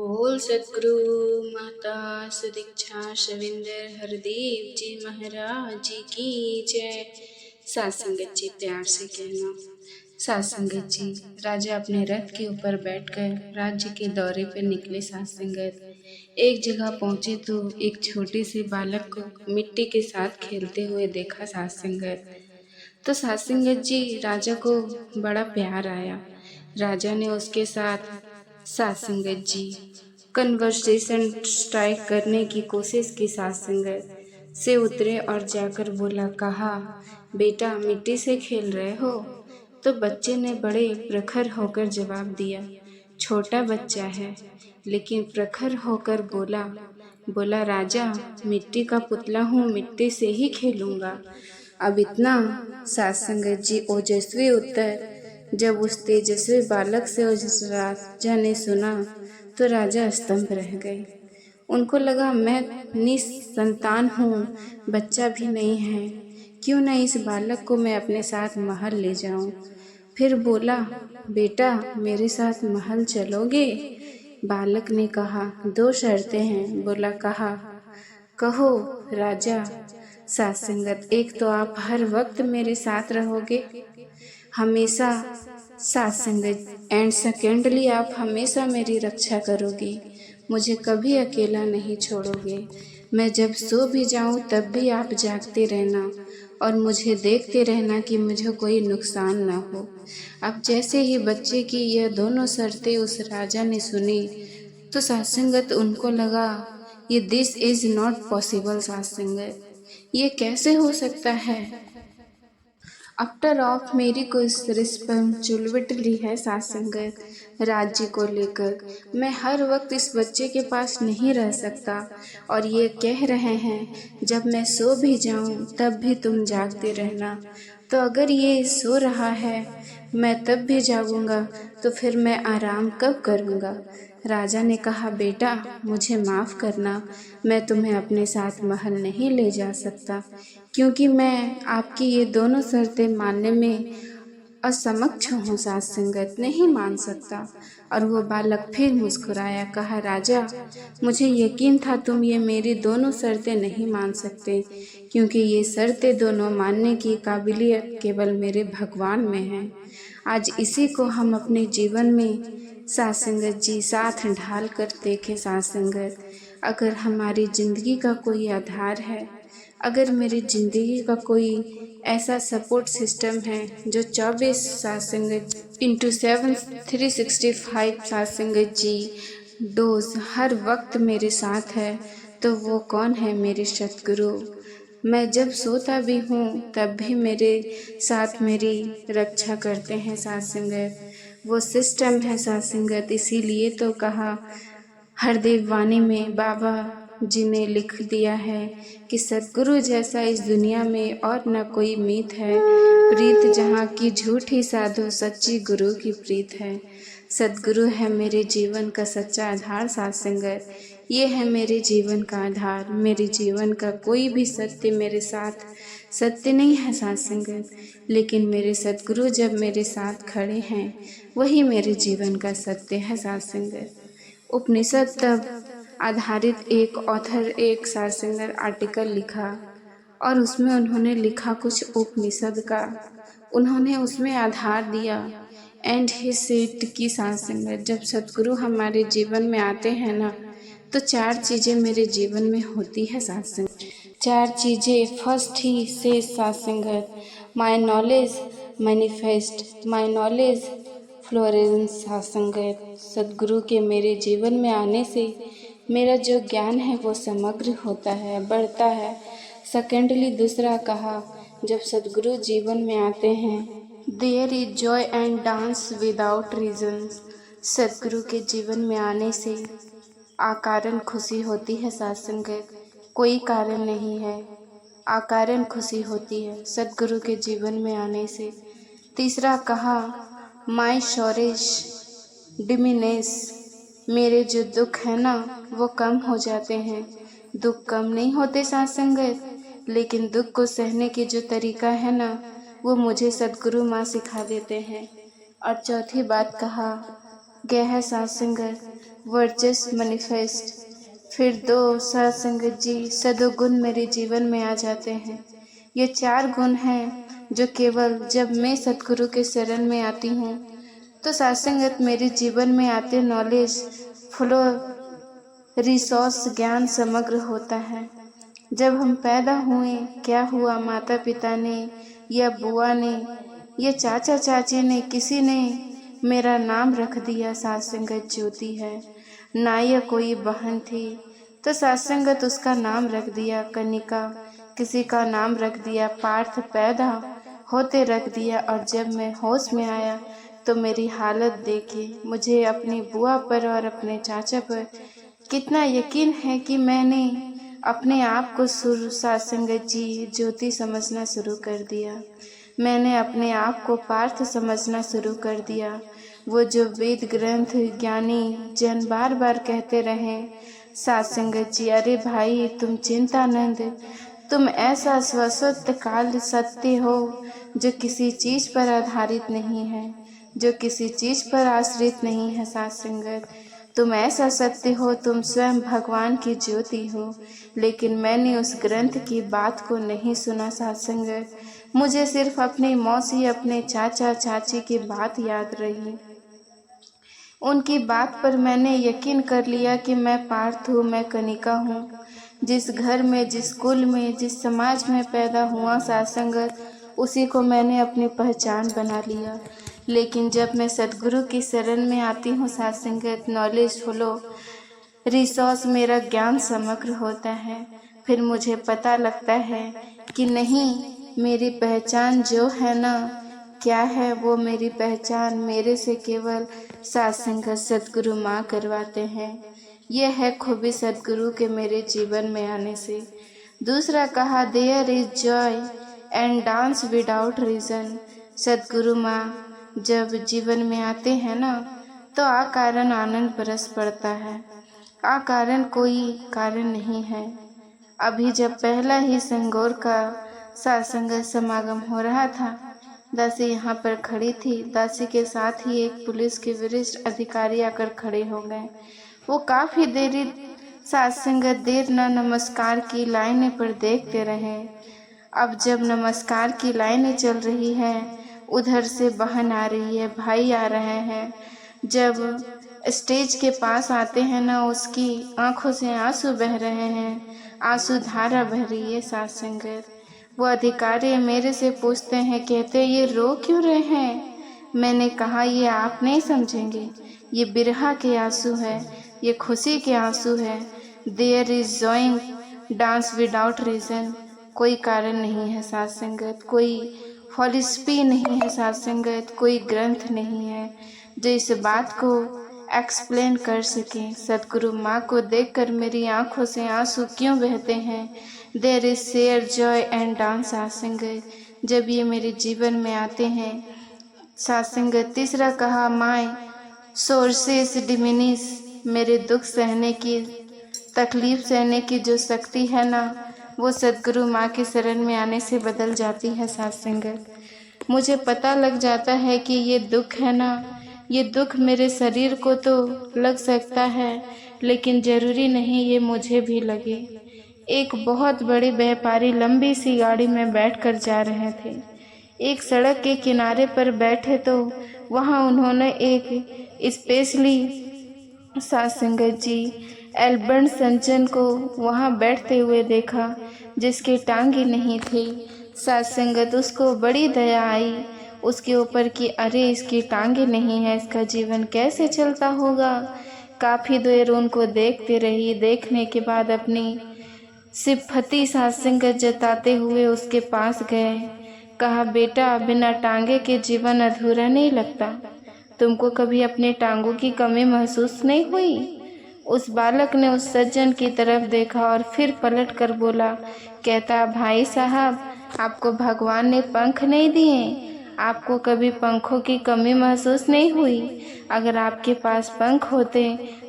बोल सतगुरु माता सुदीक्षा शविंदर हरदेव जी महाराज जी की जय। सात संगत जी प्यार से कहना। सात संगत जी, राजा अपने रथ के ऊपर बैठकर राज्य के दौरे पर निकले। सात संगत एक जगह पहुंचे तो एक छोटे से बालक को मिट्टी के साथ खेलते हुए देखा। सात संगत तो सात संगत जी, राजा को बड़ा प्यार आया। राजा ने उसके साथ सात संगत जी कन्वर्सेशन स्ट्राइक करने की कोशिश की। सात संगत से उतरे और जाकर बोला, कहा, बेटा मिट्टी से खेल रहे हो? तो बच्चे ने बड़े प्रखर होकर जवाब दिया, छोटा बच्चा है लेकिन प्रखर होकर बोला राजा, मिट्टी का पुतला हूँ, मिट्टी से ही खेलूंगा। अब इतना सात संगत जी ओजस्वी उत्तर जब उस तेजस्वी बालक से उस राजा ने सुना तो राजा स्तंभ रह गए। उनको लगा मैं निसंतान हूँ, बच्चा भी नहीं है, क्यों न इस बालक को मैं अपने साथ महल ले जाऊं। फिर बोला, बेटा मेरे साथ महल चलोगे? बालक ने कहा, दो शर्तें हैं। बोला, कहो राजा। सात संगत, एक तो आप हर वक्त मेरे साथ रहोगे, हमेशा। सात संगत, एंड सेकेंडली आप हमेशा मेरी रक्षा करोगे, मुझे कभी अकेला नहीं छोड़ोगे। मैं जब सो भी जाऊं तब भी आप जागते रहना और मुझे देखते रहना कि मुझे कोई नुकसान ना हो। अब जैसे ही बच्चे की यह दोनों शर्तें उस राजा ने सुनी तो सात संगत उनको लगा ये दिस इज नॉट पॉसिबल। सात संगत, ये कैसे हो सकता है? आफ्टर ऑफ मेरी कुछ रिस्पॉन्सिबिलिटी है सात संगत, राज्य को लेकर। मैं हर वक्त इस बच्चे के पास नहीं रह सकता और ये कह रहे हैं जब मैं सो भी जाऊं तब भी तुम जागते रहना। तो अगर ये सो रहा है मैं तब भी जागूंगा तो फिर मैं आराम कब करूंगा? राजा ने कहा, बेटा मुझे माफ़ करना, मैं तुम्हें अपने साथ महल नहीं ले जा सकता क्योंकि मैं आपकी ये दोनों शर्तें मानने में असमक्ष हूँ। सात संगत, नहीं मान सकता। और वो बालक फिर मुस्कुराया, कहा, राजा मुझे यकीन था तुम ये मेरी दोनों शर्तें नहीं मान सकते क्योंकि ये शर्तें दोनों मानने की काबिलियत केवल मेरे भगवान में है। आज इसी को हम अपने जीवन में सात संगत जी साथ ढाल कर देखें। सात संगत, अगर हमारी जिंदगी का कोई आधार है, अगर मेरी ज़िंदगी का कोई ऐसा सपोर्ट सिस्टम है जो 24 सात संगत इंटू 7 365 सात संगत जी डोज हर वक्त मेरे साथ है, तो वो कौन है? मेरे सतगुरु। मैं जब सोता भी हूँ तब भी मेरे साथ मेरी रक्षा करते हैं सात संगत। वो सिस्टम है सात संगत। इसीलिए तो कहा हरदेव वाणी में बाबा जी ने लिख दिया है कि सतगुरु जैसा इस दुनिया में और न कोई मीत है, प्रीत जहाँ की झूठी साधु सच्ची गुरु की प्रीत है। सतगुरु है मेरे जीवन का सच्चा आधार सात संगत। ये है मेरे जीवन का आधार। मेरे जीवन का कोई भी सत्य मेरे साथ सत्य नहीं है सात संगत, लेकिन मेरे सतगुरु जब मेरे साथ खड़े हैं वही मेरे जीवन का सत्य है सात संगत। उपनिषद तब आधारित एक ऑथर एक सात संगत आर्टिकल लिखा और उसमें उन्होंने लिखा कुछ उपनिषद का, उन्होंने उसमें आधार दिया। एंड ही सेड की सात संगत, जब सतगुरु हमारे जीवन में आते हैं ना तो चार चीज़ें मेरे जीवन में होती है सात संगत। चार चीज़ें। फर्स्ट ही से सात संगत, my knowledge manifest, my knowledge Florence. सात संगत, सतगुरु के मेरे जीवन में आने से मेरा जो ज्ञान है वो समग्र होता है, बढ़ता है। सेकेंडली दूसरा कहा, जब सतगुरु जीवन में आते हैं there is joy and dance without reasons. Satguru के जीवन में आने से अकारण खुशी होती है सात संगत, कोई कारण नहीं है, अकारण खुशी होती है सतगुरु के जीवन में आने से। तीसरा कहा, माई शोरेज डिमिनेस, मेरे जो दुख है ना वो कम हो जाते हैं। दुख कम नहीं होते सात संगत, लेकिन दुख को सहने की जो तरीका है ना वो मुझे सतगुरु माँ सिखा देते हैं। और चौथी बात कहा गया है सात संगत, वर्चस्व मैनिफेस्ट। फिर 2 सत्संगत जी सदोगुण मेरे जीवन में आ जाते हैं। ये 4 गुण हैं जो केवल जब मैं सतगुरु के शरण में आती हूँ तो सत्संगत मेरे जीवन में आते नॉलेज फ्लो रिसोर्स ज्ञान समग्र होता है। जब हम पैदा हुए क्या हुआ, माता पिता ने या बुआ ने या चाचा चाची ने किसी ने मेरा नाम रख दिया सत्संगत ज्योति है। ना या कोई बहन थी तो सत्संगत उसका नाम रख दिया कनिका, किसी का नाम रख दिया पार्थ, पैदा होते रख दिया। और जब मैं होश में आया तो मेरी हालत देखे, मुझे अपनी बुआ पर और अपने चाचा पर कितना यकीन है कि मैंने अपने आप को सत्संगत जी ज्योति समझना शुरू कर दिया। मैंने अपने आप को पार्थ समझना शुरू कर दिया। वो जो वेद ग्रंथ ज्ञानी जन बार बार कहते रहे सत्संगत जी, अरे भाई तुम चिंतानंद, तुम ऐसा स्वसत काल सत्य हो जो किसी चीज पर आधारित नहीं है, जो किसी चीज पर आश्रित नहीं है। सत्संगत तुम ऐसा सत्य हो, तुम स्वयं भगवान की ज्योति हो। लेकिन मैंने उस ग्रंथ की बात को नहीं सुना सत्संगत, मुझे सिर्फ अपनी मौसी अपने चाचा चाची की बात याद रही। उनकी बात पर मैंने यकीन कर लिया कि मैं पार्थ हूँ, मैं कनिका हूँ। जिस घर में, जिस कुल में, जिस समाज में पैदा हुआ सत्संगत, उसी को मैंने अपनी पहचान बना लिया। लेकिन जब मैं सतगुरु की शरण में आती हूँ सत्संगत, नॉलेज फ्लो रिसोर्स मेरा ज्ञान समग्र होता है। फिर मुझे पता लगता है कि नहीं, मेरी पहचान जो है ना, क्या है वो मेरी पहचान मेरे से केवल सत्संगत सतगुरु माँ करवाते हैं। यह है खूबी सतगुरु के मेरे जीवन में आने से। दूसरा कहा, there is joy and dance without reason. Satguru माँ जब जीवन में आते हैं ना तो अकारण आनंद बरस पड़ता है, अकारण कोई कारण नहीं है। अभी जब पहला ही संगोर का सत्संगत समागम हो रहा था, दासी यहाँ पर खड़ी थी। दासी के साथ ही एक पुलिस के वरिष्ठ अधिकारी आकर खड़े हो गए। वो काफ़ी देरी सत्संगत देर न नमस्कार की लाइनें पर देखते रहे। अब जब नमस्कार की लाइनें चल रही है, उधर से बहन आ रही है, भाई आ रहे हैं। जब स्टेज के पास आते हैं ना, उसकी आंखों से आंसू बह रहे हैं, आंसू धारा बह रही है सत्संगत। वो अधिकारी मेरे से पूछते हैं, कहते ये रो क्यों रहे हैं? मैंने कहा ये आप नहीं समझेंगे, ये बिरहा के आंसू है, ये खुशी के आंसू है। There is joying dance without reason. कोई कारण नहीं है सत्संगत, कोई फॉलिस्पी नहीं है सत्संगत, कोई ग्रंथ नहीं है जो इस बात को एक्सप्लेन कर सके। सतगुरु माँ को देखकर मेरी आंखों से आंसू क्यों बहते हैं? There is share joy and dance सत्संगत, जब ये मेरे जीवन में आते हैं सत्संगत। तीसरा कहा, माय सोर्सेस डिमिनिश। मेरे दुख सहने की, तकलीफ सहने की जो शक्ति है ना, वो सतगुरु माँ के शरण में आने से बदल जाती है सत्संगत। मुझे पता लग जाता है कि ये दुख है ना, ये दुख मेरे शरीर को तो लग सकता है, लेकिन ज़रूरी नहीं ये मुझे भी लगे। एक बहुत बड़े व्यापारी लंबी सी गाड़ी में बैठकर जा रहे थे। एक सड़क के किनारे पर बैठे तो वहाँ उन्होंने एक स्पेशली सत्संगत जी एल्बर्ट संचन को वहाँ बैठते हुए देखा, जिसकी टांगी नहीं थी। सत्संगत उसको बड़ी दया आई उसके ऊपर कि अरे इसकी टांगे नहीं है, इसका जीवन कैसे चलता होगा। काफ़ी देर उनको देखते रही। देखने के बाद अपनी सिफती सत्संगत जताते हुए उसके पास गए। कहा, बेटा बिना टांगे के जीवन अधूरा नहीं लगता। तुमको कभी अपनी टांगों की कमी महसूस नहीं हुई? उस बालक ने उस सज्जन की तरफ देखा और फिर पलट कर बोला, कहता, भाई साहब आपको भगवान ने पंख नहीं दिए? आपको कभी पंखों की कमी महसूस नहीं हुई? अगर आपके पास पंख होते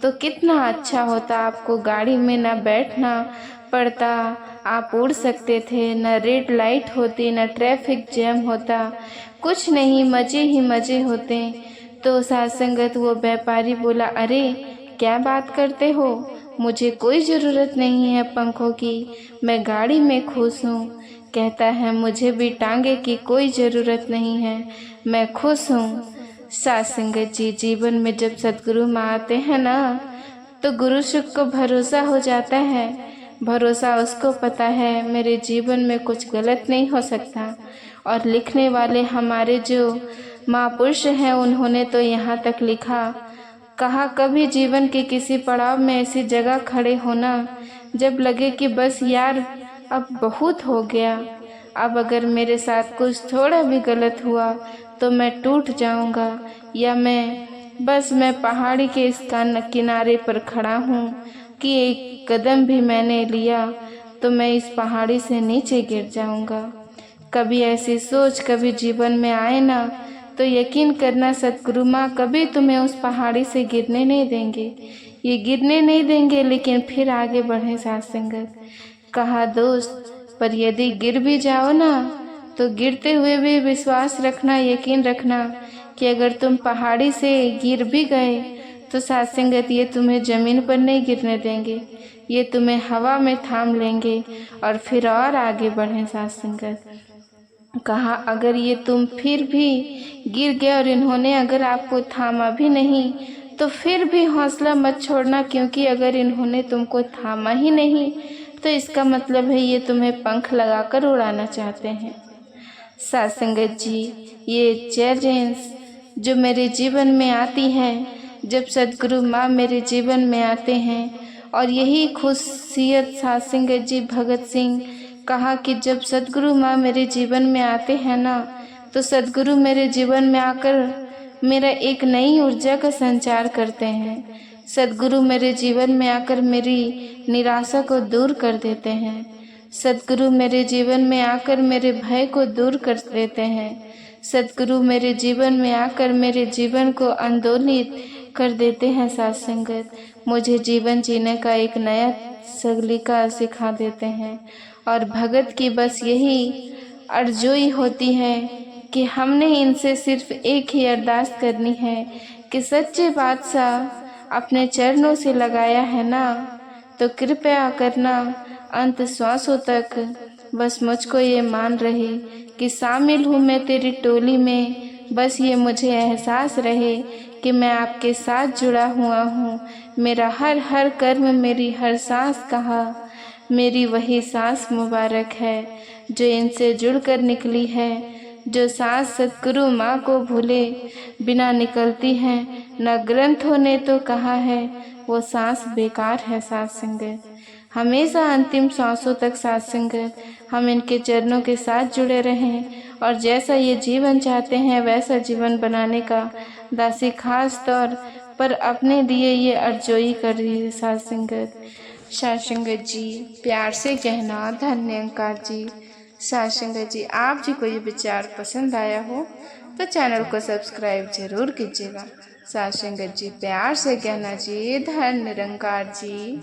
तो कितना अच्छा होता। आपको गाड़ी में न बैठना पड़ता, आप उड़ सकते थे, न रेड लाइट होती, न ट्रैफिक जैम होता, कुछ नहीं, मज़े ही मज़े होते। तो सत्संगत वो व्यापारी बोला, अरे क्या बात करते हो? मुझे कोई ज़रूरत नहीं है पंखों की, मैं गाड़ी में खुश हूँ। कहता है मुझे भी टांगे की कोई ज़रूरत नहीं है, मैं खुश हूँ। साथ संगत जी, जीवन में जब सद्गुरु माँ आते हैं ना, तो गुरु सुख को भरोसा हो जाता है। भरोसा उसको पता है मेरे जीवन में कुछ गलत नहीं हो सकता। और लिखने वाले हमारे जो महापुरुष हैं, उन्होंने तो यहाँ तक लिखा, कहा कभी जीवन के किसी पड़ाव में ऐसी जगह खड़े होना जब लगे कि बस यार अब बहुत हो गया, अब अगर मेरे साथ कुछ थोड़ा भी गलत हुआ तो मैं टूट जाऊंगा, या मैं पहाड़ी के इस किनारे पर खड़ा हूँ कि एक कदम भी मैंने लिया तो मैं इस पहाड़ी से नीचे गिर जाऊंगा। कभी ऐसी सोच कभी जीवन में आए ना, तो यकीन करना सद्गुरु माँ कभी तुम्हें उस पहाड़ी से गिरने नहीं देंगे। ये गिरने नहीं देंगे, लेकिन फिर आगे बढ़े साथ संगत। कहा दोस्त, पर यदि गिर भी जाओ ना, तो गिरते हुए भी विश्वास रखना, यकीन रखना कि अगर तुम पहाड़ी से गिर भी गए तो साथ संगत ये तुम्हें ज़मीन पर नहीं गिरने देंगे, ये तुम्हें हवा में थाम लेंगे और फिर और आगे बढ़ें साथ संगत। कहा अगर ये तुम फिर भी गिर गए और इन्होंने अगर आपको थामा भी नहीं, तो फिर भी हौसला मत छोड़ना, क्योंकि अगर इन्होंने तुमको थामा ही नहीं तो इसका मतलब है ये तुम्हें पंख लगाकर उड़ाना चाहते हैं। साथ संगत जी, ये चैलेंज जो मेरे जीवन में आती है, जब सद्गुरु माँ मेरे जीवन में आते हैं, और यही खुशियत साथ संगत जी भगत सिंह कहा कि जब सद्गुरु माँ मेरे जीवन में आते हैं ना, तो सद्गुरु मेरे जीवन में आकर मेरा एक नई ऊर्जा का संचार करते हैं। सद्गुरु मेरे जीवन में आकर मेरी निराशा को दूर कर देते हैं। सद्गुरु मेरे जीवन में आकर मेरे भय को दूर कर देते हैं। सद्गुरु मेरे जीवन में आकर मेरे जीवन को आंदोलित कर देते हैं। साथ संगत, मुझे जीवन जीने का एक नया सलीका सिखा देते हैं। और भगत की बस यही अर्ज़ोई होती है कि हमने इनसे सिर्फ एक ही अरदास करनी है कि सच्चे बादशाह अपने चरणों से लगाया है ना, तो कृपया करना अंत श्वासों तक बस मुझको ये मान रहे कि शामिल हूँ मैं तेरी टोली में। बस ये मुझे एहसास रहे कि मैं आपके साथ जुड़ा हुआ हूँ। मेरा हर हर कर्म, मेरी हर सांस कहा मेरी वही सांस मुबारक है जो इनसे जुड़कर निकली है। जो सांस सद्गुरु माँ को भूले बिना निकलती है, न ग्रंथों ने तो कहा है वो सांस बेकार है। साथ संगत, हमेशा अंतिम सांसों तक साथ संगत हम इनके चरणों के साथ जुड़े रहें, और जैसा ये जीवन चाहते हैं वैसा जीवन बनाने का दासी खास तौर पर अपने लिए ये अर्ज़ोई कर रही है। साथ संगत जी, प्यार से कहना धन्यकार जी। साथ संगत जी, आप जी को ये विचार पसंद आया हो तो चैनल को सब्सक्राइब जरूर कीजिएगा। साथ संगत जी, प्यार से कहना जी धन्य निरंकार जी।